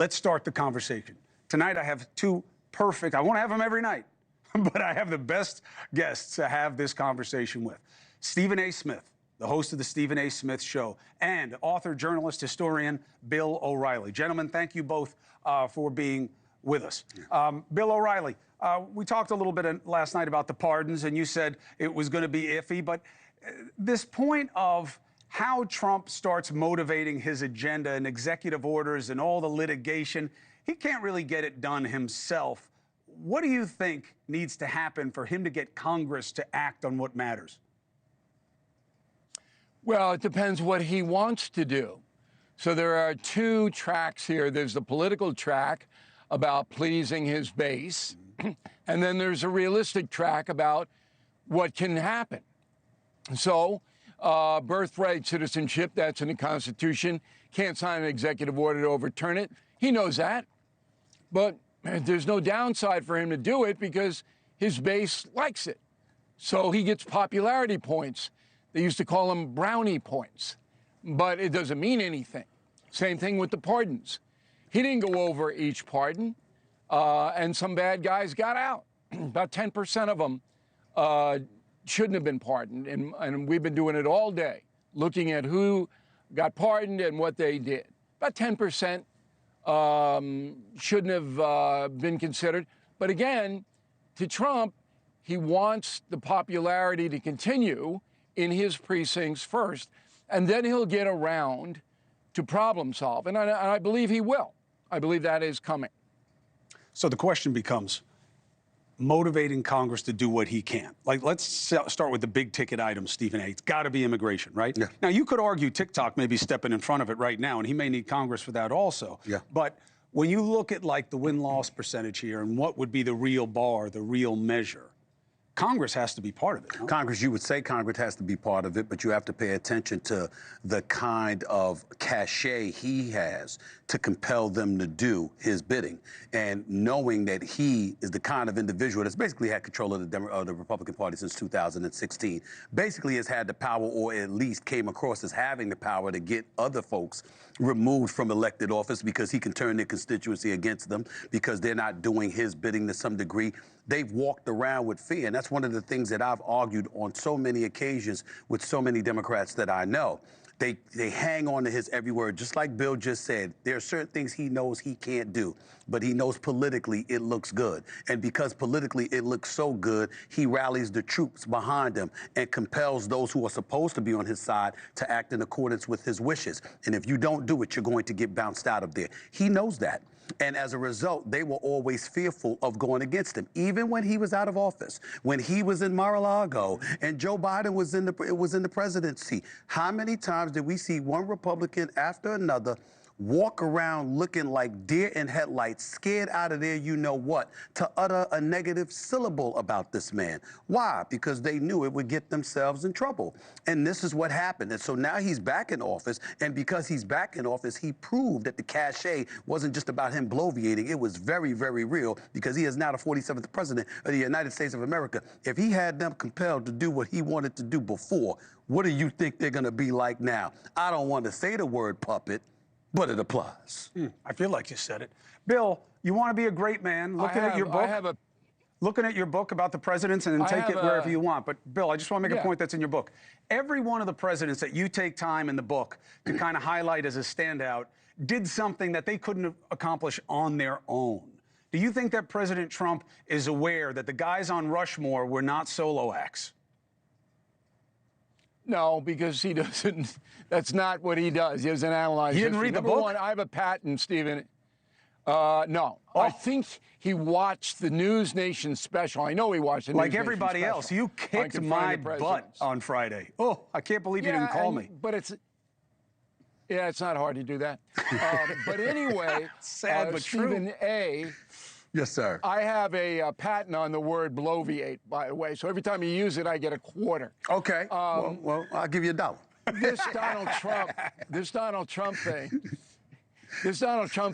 Let's start the conversation. Tonight I have two perfect, I won't have them every night, but I have the best guests to have this conversation with. Stephen A. Smith, the host of the Stephen A. Smith Show, and author, journalist, historian, Bill O'Reilly. Gentlemen, thank you both for being with us. Bill O'Reilly, we talked a little bit last night about the pardons, and you said it was going to be iffy, but this point of how Trump starts motivating his agenda and executive orders and all the litigation, he can't really get it done himself. What do you think needs to happen for him to get Congress to act on what matters? Well, it depends what he wants to do. So there are two tracks here. There's the political track about pleasing his base, and then there's a realistic track about what can happen. So birthright citizenship, that's in the Constitution. Can't sign an executive order to overturn it. He knows that. But there's no downside for him to do it because his base likes it. So he gets popularity points. They used to call them brownie points. But it doesn't mean anything. Same thing with the pardons. He didn't go over each pardon, and some bad guys got out. About 10% of them shouldn't have been pardoned, and we've been doing it all day, looking at who got pardoned and what they did. About 10% shouldn't have been considered. But again, to Trump, he wants the popularity to continue in his precincts first, and then he'll get around to problem solve. And I believe he will. I believe that is coming. So the question becomes, motivating Congress to do what he can. Like, let's start with the big ticket items, Stephen A. It's got to be immigration, right? Yeah. Now, you could argue TikTok may be stepping in front of it right now, and he may need Congress for that also. Yeah. But when you look at, like, the win-loss percentage here and what would be the real bar, the real measure, Congress has to be part of it. Huh? Congress, you would say Congress has to be part of it, but you have to pay attention to the kind of cachet he has to compel them to do his bidding. And knowing that he is the kind of individual that's basically had control of the Republican Party since 2016, basically has had the power, or at least came across as having the power, to get other folks removed from elected office because he can turn their constituency against them because they're not doing his bidding to some degree. They've walked around with fear, and that's one of the things that I've argued on so many occasions with so many Democrats that I know. They hang on to his every word. Just like Bill just said, there are certain things he knows he can't do, but he knows politically it looks good. And because politically it looks so good, he rallies the troops behind him and compels those who are supposed to be on his side to act in accordance with his wishes. And if you don't do it, you're going to get bounced out of there. He knows that. And as a result, they were always fearful of going against him, even when he was out of office, when he was in Mar-a-Lago and Joe Biden was in the presidency. How many times did we see one Republican after another walk around looking like deer in headlights, scared out of their you-know-what, to utter a negative syllable about this man? Why? Because they knew it would get themselves in trouble. And this is what happened. And so now he's back in office, and because he's back in office, he proved that the cachet wasn't just about him bloviating. It was very, very real, because he is now the 47th president of the United States of America. If he had them compelled to do what he wanted to do before, what do you think they're going to be like now? I don't want to say the word puppet, but it applies. I feel like you said it. Bill, you want to be a great man. Looking at your book, looking at your book about the presidents, and then take it wherever you want. But, Bill, I just want to make a point that's in your book. Every one of the presidents that you take time in the book to kind of highlight as a standout did something that they couldn't accomplish on their own. Do you think that President Trump is aware that the guys on Rushmore were not solo acts? No, because he doesn't. That's not what he does. He doesn't analyze. He didn't read the book? One, I have a patent, Stephen. No. Oh. I think he watched the NewsNation special. I know he watched the NewsNation special. Like everybody else, you kicked my butt on Friday. Oh, I can't believe you didn't call me. But it's not hard to do that. But anyway, sad but Stephen true. A. Yes, sir. I have a patent on the word bloviate, by the way. So every time you use it, I get a quarter. Okay. Well, I'll give you $1. This Donald Trump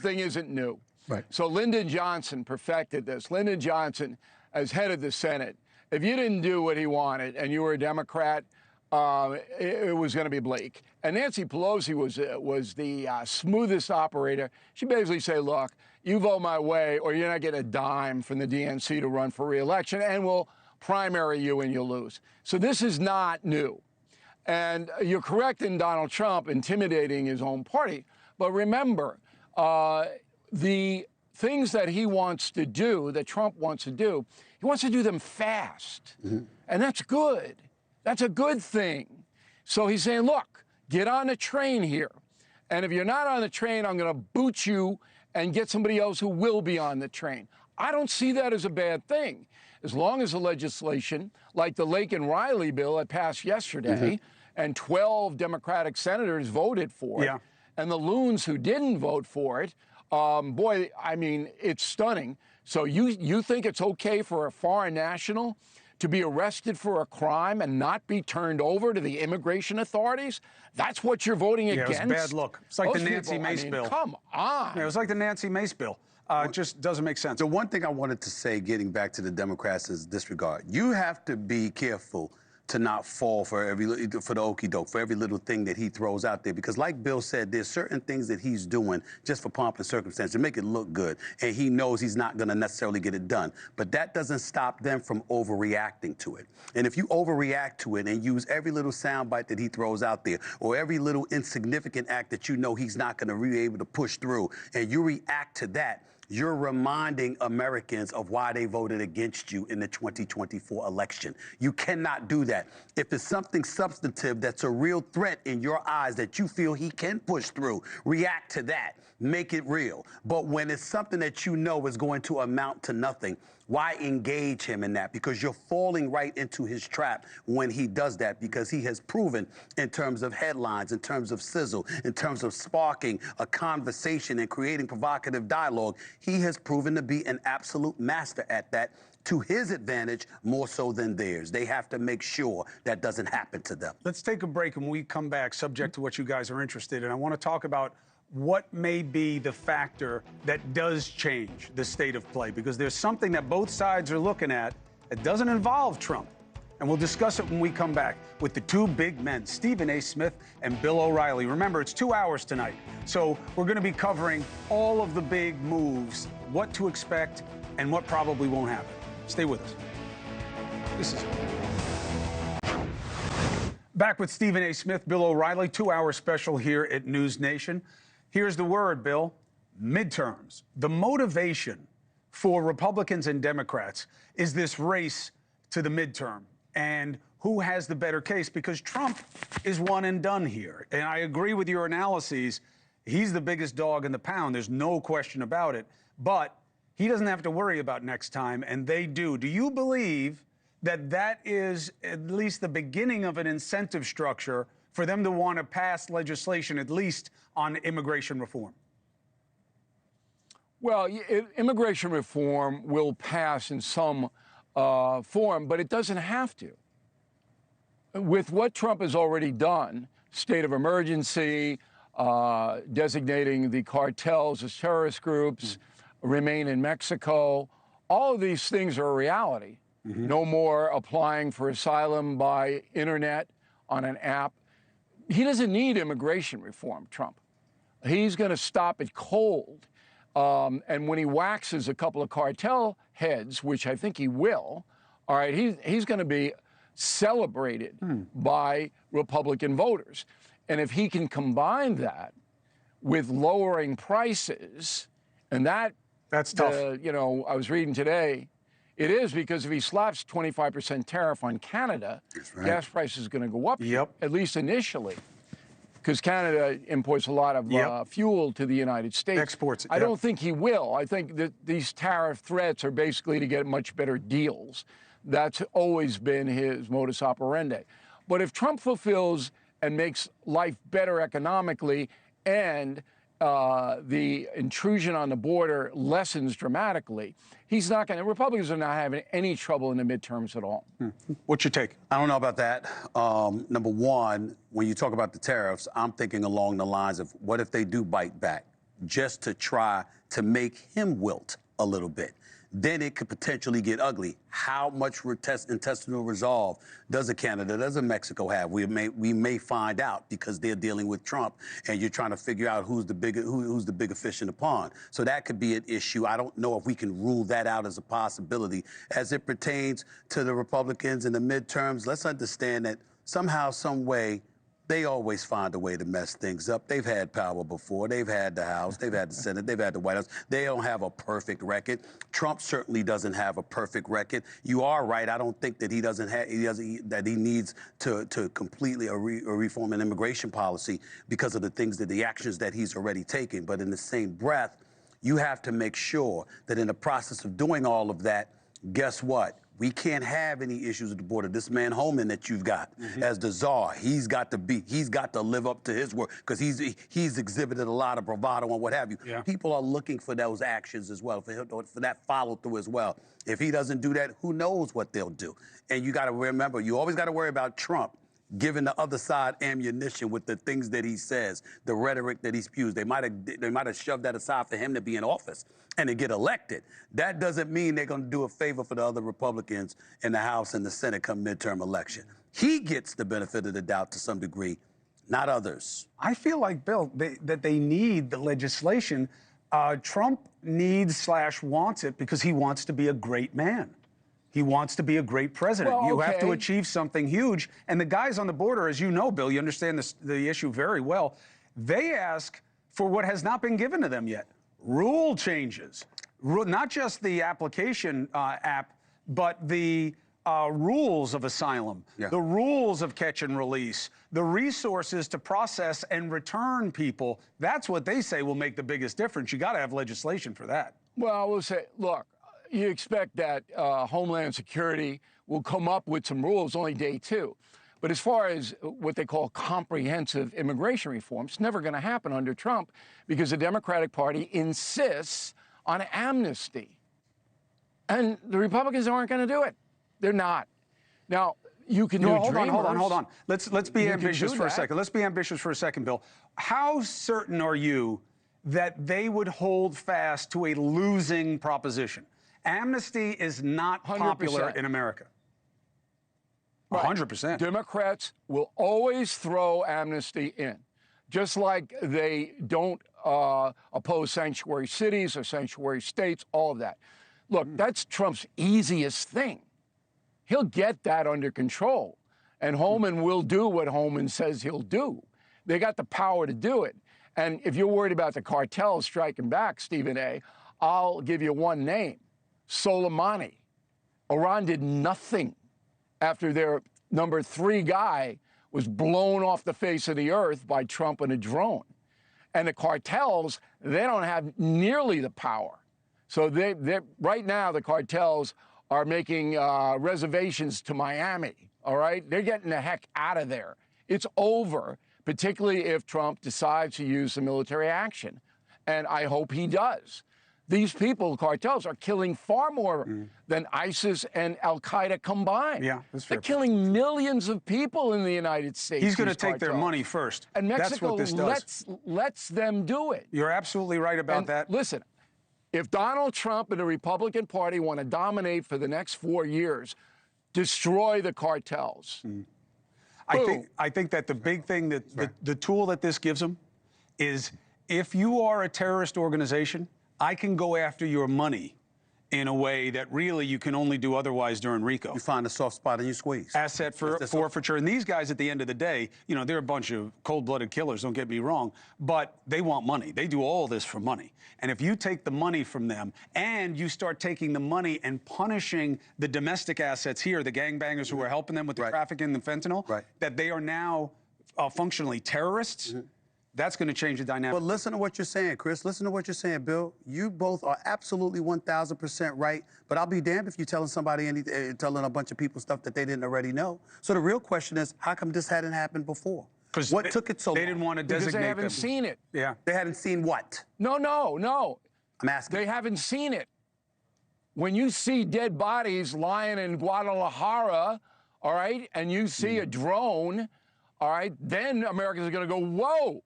thing isn't new. Right. So Lyndon Johnson perfected this. Lyndon Johnson, as head of the Senate, if you didn't do what he wanted and you were a Democrat, it was going to be bleak. And Nancy Pelosi was the smoothest operator. She basically said, look, you vote my way or you're not getting a dime from the DNC to run for re-election, and we'll primary you and you'll lose. So this is not new. And you're correct in Donald Trump intimidating his own party. But remember, the things that he wants to do, that Trump wants to do, he wants to do them fast. And that's good. That's a good thing. So he's saying, look, get on the train here. And if you're not on the train, I'm going to boot you and get somebody else who will be on the train. I don't see that as a bad thing. As long as the legislation, like the Lake and Riley bill that passed yesterday, and 12 Democratic senators voted for it, and the loons who didn't vote for it, boy, I mean, it's stunning. So you think it's okay for a foreign national to be arrested for a crime and not be turned over to the immigration authorities? That's what you're voting against? Yeah, it was a bad look. It's like Those the Nancy people, Mace bill. Come on. Yeah, it was like the Nancy Mace bill. It just doesn't make sense. The one thing I wanted to say, getting back to the Democrats, is disregard. You have to be careful to not fall for the okie doke, for every little thing that he throws out there. Because like Bill said, there's certain things that he's doing just for pomp and circumstance to make it look good. And he knows he's not going to necessarily get it done. But that doesn't stop them from overreacting to it. And if you overreact to it and use every little soundbite that he throws out there, or every little insignificant act that you know he's not going to be able to push through, and you react to that, you're reminding Americans of why they voted against you in the 2024 election. You cannot do that. If it's something substantive that's a real threat in your eyes that you feel he can push through, react to that. Make it real. But when it's something that you know is going to amount to nothing, why engage him in that? Because you're falling right into his trap when he does that, because he has proven in terms of headlines, in terms of sizzle, in terms of sparking a conversation and creating provocative dialogue, he has proven to be an absolute master at that, to his advantage more so than theirs. They have to make sure that doesn't happen to them. Let's take a break, and when we come back, subject to what you guys are interested in, I want to talk about what may be the factor that does change the state of play, because there's something that both sides are looking at that doesn't involve Trump. And we'll discuss it when we come back with the two big men, Stephen A. Smith and Bill O'Reilly. Remember, it's 2 hours tonight, so we're going to be covering all of the big moves, what to expect, and what probably won't happen. Stay with us. This is back with Stephen A. Smith, Bill O'Reilly, 2-hour special here at NewsNation. Here's the word, Bill: midterms. The motivation for Republicans and Democrats is this race to the midterm and who has the better case, because Trump is one and done here. And I agree with your analyses. He's the biggest dog in the pound. There's no question about it. But he doesn't have to worry about next time, and they do. Do you believe that that is at least the beginning of an incentive structure for them to want to pass legislation, at least on immigration reform? Well, immigration reform will pass in some form, but it doesn't have to. With what Trump has already done, state of emergency, designating the cartels as terrorist groups, remain in Mexico, all of these things are a reality. No more applying for asylum by internet on an app. He doesn't need immigration reform, Trump. He's going to stop it cold. And when he waxes a couple of cartel heads, which I think he will, all right, he's going to be celebrated by Republican voters. And if he can combine that with lowering prices, and that's tough. You know, I was reading today, it is, because if he slaps 25% tariff on Canada, gas prices are going to go up, at least initially, because Canada imports a lot of fuel to the United States. Exports. I don't think he will. I think that these tariff threats are basically to get much better deals. That's always been his modus operandi. But if Trump fulfills and makes life better economically, and the intrusion on the border lessens dramatically, he's not going to, Republicans are not having any trouble in the midterms at all. What's your take? I don't know about that. Number one, when you talk about the tariffs, I'm thinking along the lines of, what if they do bite back just to try to make him wilt a little bit? then it could potentially get ugly. How much intestinal resolve does a Canada, does a Mexico have? We may find out because they're dealing with Trump, and you're trying to figure out who's the bigger fish in the pond. So that could be an issue. I don't know if we can rule that out as a possibility. As it pertains to the Republicans in the midterms, let's understand that somehow, some way, they always find a way to mess things up. They've had power before. They've had the House. They've had the Senate. They've had the White House. They don't have a perfect record. Trump certainly doesn't have a perfect record. You are right. I don't think that he needs to completely reform an immigration policy because of the actions that he's already taken. But in the same breath, you have to make sure that in the process of doing all of that, guess what? We can't have any issues at the border. This man Holman that you've got as the czar, he's got to live up to his word because he's exhibited a lot of bravado and what have you. Yeah. People are looking for those actions as well, for that follow through as well. If he doesn't do that, who knows what they'll do? And you got to remember, you always got to worry about Trump giving the other side ammunition with the things that he says, the rhetoric that he spews. They might have shoved that aside for him to be in office and to get elected. That doesn't mean they're going to do a favor for the other Republicans in the House and the Senate come midterm election. He gets the benefit of the doubt to some degree, not others. I feel like, Bill, that they need the legislation. Trump needs/wants it because he wants to be a great man. He wants to be a great president. Well, You have to okay. achieve something huge. And the guys on the border, as you know, Bill, you understand the issue very well. They ask for what has not been given to them yet. Rule changes. Not just the application app, but the rules of asylum, the rules of catch and release, the resources to process and return people. That's what they say will make the biggest difference. You got to have legislation for that. Well, I will say, look, you expect that Homeland Security will come up with some rules only day two. But as far as what they call comprehensive immigration reform, it's never going to happen under Trump because the Democratic Party insists on amnesty. And the Republicans aren't going to do it. They're not. Now, you can do hold on. Let's be ambitious for a that. second. Let's be ambitious for a second, Bill. How certain are you that they would hold fast to a losing proposition? Amnesty is not popular 100%. in America. Right. 100%. Democrats will always throw amnesty in, just like they don't oppose sanctuary cities or sanctuary states, all of that. Look, that's Trump's easiest thing. He'll get that under control, and Holman will do what Holman says he'll do. They got the power to do it. And if you're worried about the cartels striking back, Stephen A., I'll give you one name, Soleimani. Iran did nothing after their number 3 guy was blown off the face of the earth by Trump in a drone. And the cartels, they don't have nearly the power. So right now, the cartels are making reservations to Miami, all right? They're getting the heck out of there. It's over, particularly if Trump decides to use the military action. And I hope he does. These people, cartels, are killing far more than ISIS and Al-Qaeda combined. Yeah, that's fair. They're killing millions of people in the United States. He's going to these take their cartels. money first. And Mexico That's what this does. lets them do it. You're absolutely right about And that. listen, if Donald Trump and the Republican Party want to dominate for the next 4 years, destroy the cartels. I think that the big thing that the tool that this gives them is if you are a terrorist organization, I can go after your money in a way that really you can only do otherwise during RICO. You find a soft spot and you squeeze. Asset forfeiture. And these guys, at the end of the day, you know, they're a bunch of cold-blooded killers, don't get me wrong, but they want money. They do all this for money. And if you take the money from them and you start taking the money and punishing the domestic assets here, the gangbangers who are helping them with the trafficking and the fentanyl, that they are now functionally terrorists, that's going to change the dynamic. But listen to what you're saying, Chris. Listen to what you're saying, Bill. You both are absolutely 1,000% right. But I'll be damned if you're telling somebody telling a bunch of people stuff that they didn't already know. So the real question is, how come this hadn't happened before? What took it so long? They didn't want to designate Because they haven't them. seen it. Yeah. They hadn't seen what? No. I'm asking. They haven't seen it. When you see dead bodies lying in Guadalajara, all right, and you see a drone, all right, then Americans are going to go, whoa.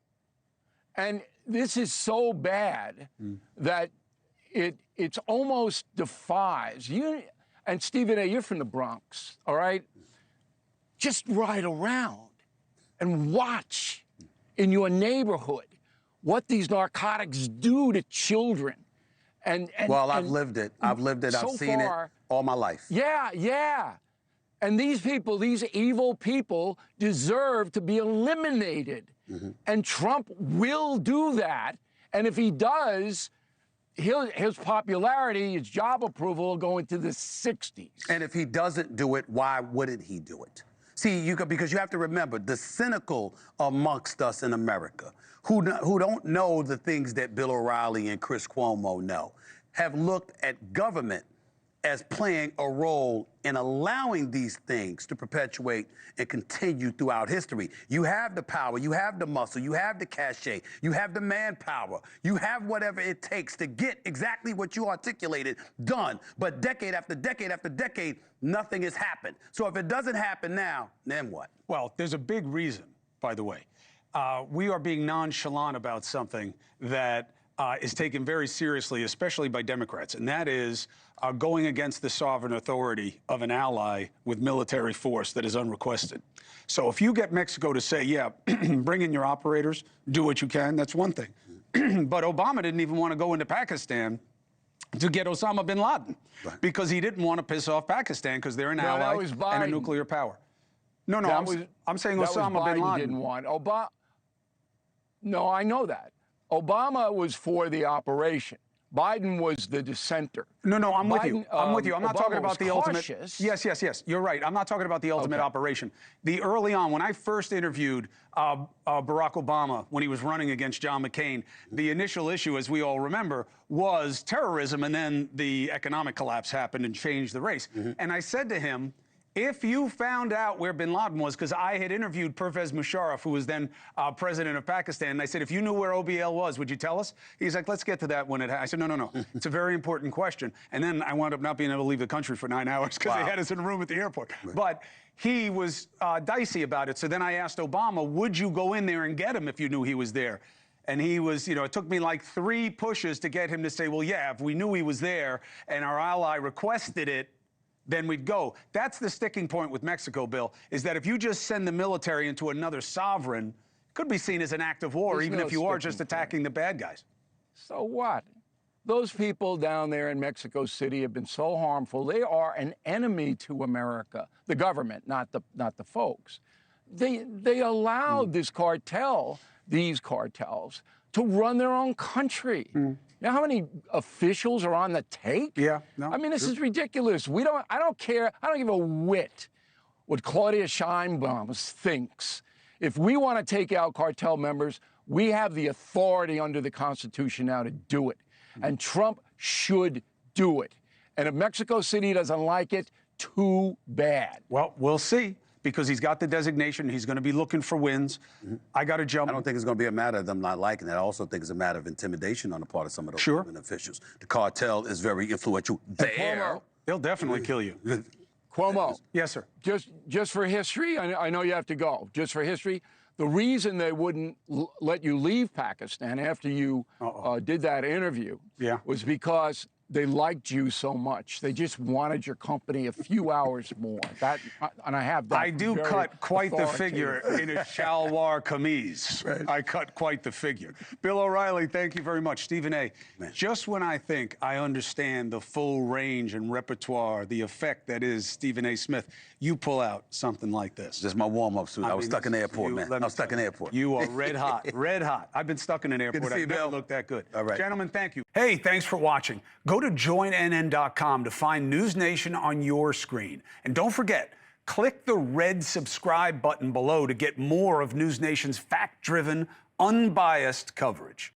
And this is so bad that it's almost defies you. And Stephen A., you're from the Bronx, all right? Just ride around and watch in your neighborhood what these narcotics do to children. Well, I've lived it. I've lived it. I've seen it all my life. Yeah, yeah. And these people, these evil people, deserve to be eliminated. And Trump will do that. And if he does, his popularity, his job approval will go into the 60s. And if he doesn't do it, why wouldn't he do it? See, because you have to remember, the cynical amongst us in America, who don't know the things that Bill O'Reilly and Chris Cuomo know, have looked at government as playing a role in allowing these things to perpetuate and continue throughout history. You have the power, you have the muscle, you have the cachet, you have the manpower, you have whatever it takes to get exactly what you articulated done. But decade after decade after decade, nothing has happened. So if it doesn't happen now, then what? Well, there's a big reason, by the way. We are being nonchalant about something that is taken very seriously, especially by Democrats, and that is going against the sovereign authority of an ally with military force that is unrequested. So if you get Mexico to say, yeah, bring in your operators, do what you can, that's one thing. But Obama didn't even want to go into Pakistan to get Osama bin Laden because he didn't want to piss off Pakistan because they're an ally and a nuclear power. No, I'm saying Osama bin Laden didn't want Obama. No, I know that. Obama was for the operation. Biden was the dissenter. No, I'm with you. I'm with you. I'm not Obama talking about the ultimate. Yes. You're right. I'm not talking about the ultimate operation. The early on, when I first interviewed Barack Obama when he was running against John McCain, the initial issue, as we all remember, was terrorism, and then the economic collapse happened and changed the race. And I said to him, if you found out where bin Laden was, because I had interviewed Pervez Musharraf, who was then president of Pakistan, and I said, if you knew where OBL was, would you tell us? He's like, let's get to that when it I said, no. It's a very important question. And then I wound up not being able to leave the country for 9 hours because they had us in a room at the airport. But he was dicey about it. So then I asked Obama, would you go in there and get him if you knew he was there? And he was, it took me like 3 pushes to get him to say, well, yeah, if we knew he was there and our ally requested it, then we'd go. That's the sticking point with Mexico, Bill, is that if you just send the military into another sovereign, it could be seen as an act of war, even if you are just attacking the bad guys. So what? Those people down there in Mexico City have been so harmful. They are an enemy to America, the government, not the folks. They allowed these cartels, to run their own country. You know how many officials are on the take? Yeah, no. I mean, this is ridiculous. I don't care. I don't give a whit what Claudia Sheinbaum thinks. If we want to take out cartel members, we have the authority under the Constitution now to do it. And Trump should do it. And if Mexico City doesn't like it, too bad. Well, we'll see. Because he's got the designation, he's going to be looking for wins. I got to jump. I don't think it's going to be a matter of them not liking it. I also think it's a matter of intimidation on the part of some of those government officials. The cartel is very influential there. They'll definitely kill you. Cuomo. Yes, sir. Just for history, I know you have to go. Just for history, the reason they wouldn't let you leave Pakistan after you did that interview was because they liked you so much. They just wanted your company a few hours more. And I have that. I do cut quite the figure in a shalwar kameez. I cut quite the figure. Bill O'Reilly, thank you very much. Stephen A., just when I think I understand the full range and repertoire, the effect that is Stephen A. Smith, you pull out something like this. Just my warm-up suit. I was stuck in the airport, man. I was stuck in the airport. You are red hot, red hot. I've been stuck in an airport. Good to see you, Bill. Never looked that good. All right. Gentlemen, thank you. Hey, thanks for watching. Go to joinnn.com to find NewsNation on your screen. And don't forget, click the red subscribe button below to get more of NewsNation's fact-driven, unbiased coverage.